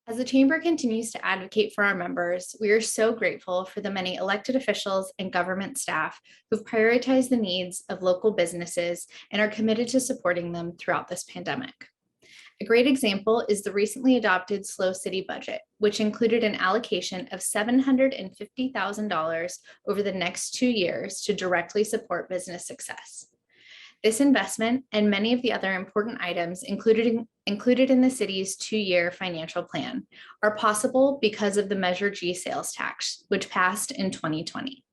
As the Chamber continues to advocate for our members, we are so grateful for the many elected officials and government staff who've prioritized the needs of local businesses and are committed to supporting them throughout this pandemic. A great example is the recently adopted SLO City budget, which included an allocation of $750,000 over the next 2 years to directly support business success. This investment and many of the other important items included in the city's 2-year financial plan are possible because of the Measure G sales tax, which passed in 2020.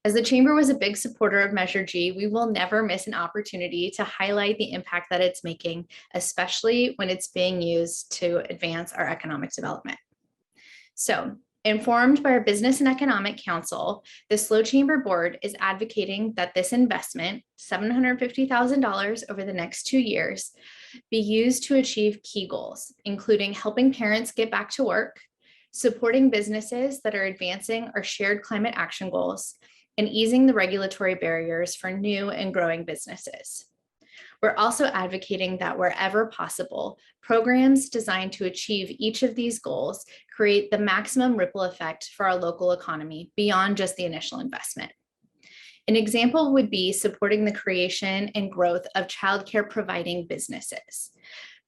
As the Chamber was a big supporter of Measure G, we will never miss an opportunity to highlight the impact that it's making, especially when it's being used to advance our economic development. So, informed by our Business and Economic Council, the SLO Chamber Board is advocating that this investment, $750,000 over the next 2 years, be used to achieve key goals, including helping parents get back to work, supporting businesses that are advancing our shared climate action goals, and easing the regulatory barriers for new and growing businesses. We're also advocating that wherever possible, programs designed to achieve each of these goals create the maximum ripple effect for our local economy beyond just the initial investment. An example would be supporting the creation and growth of childcare providing businesses.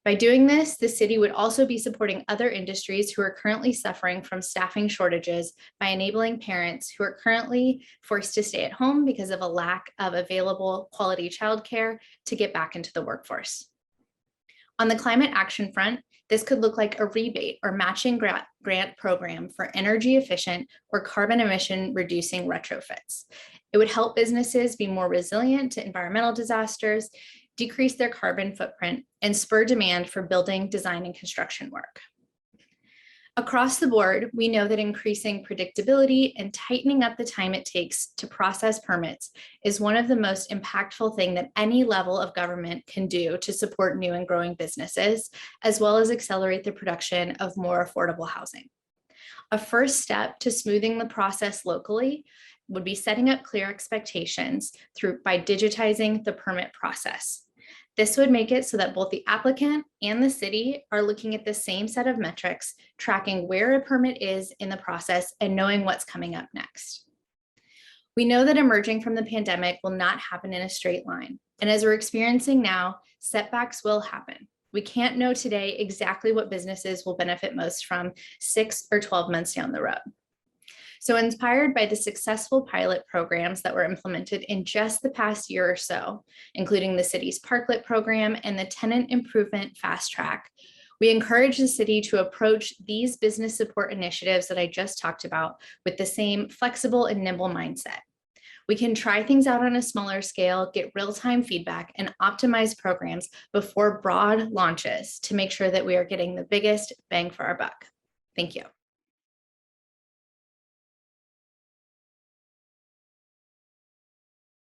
By doing this, the city would also be supporting other industries who are currently suffering from staffing shortages by enabling parents who are currently forced to stay at home because of a lack of available quality childcare to get back into the workforce. On the climate action front, this could look like a rebate or matching grant program for energy efficient or carbon emission reducing retrofits. It would help businesses be more resilient to environmental disasters, decrease their carbon footprint, and spur demand for building, design, and construction work. Across the board, we know that increasing predictability and tightening up the time it takes to process permits is one of the most impactful things that any level of government can do to support new and growing businesses, as well as accelerate the production of more affordable housing. A first step to smoothing the process locally would be setting up clear expectations by digitizing the permit process. This would make it so that both the applicant and the city are looking at the same set of metrics, tracking where a permit is in the process and knowing what's coming up next. We know that emerging from the pandemic will not happen in a straight line. And as we're experiencing now, setbacks will happen. We can't know today exactly what businesses will benefit most from 6 or 12 months down the road. So inspired by the successful pilot programs that were implemented in just the past year or so, including the city's Parklet program and the Tenant Improvement Fast Track, we encourage the city to approach these business support initiatives that I just talked about with the same flexible and nimble mindset. We can try things out on a smaller scale, get real-time feedback, and optimize programs before broad launches to make sure that we are getting the biggest bang for our buck. Thank you.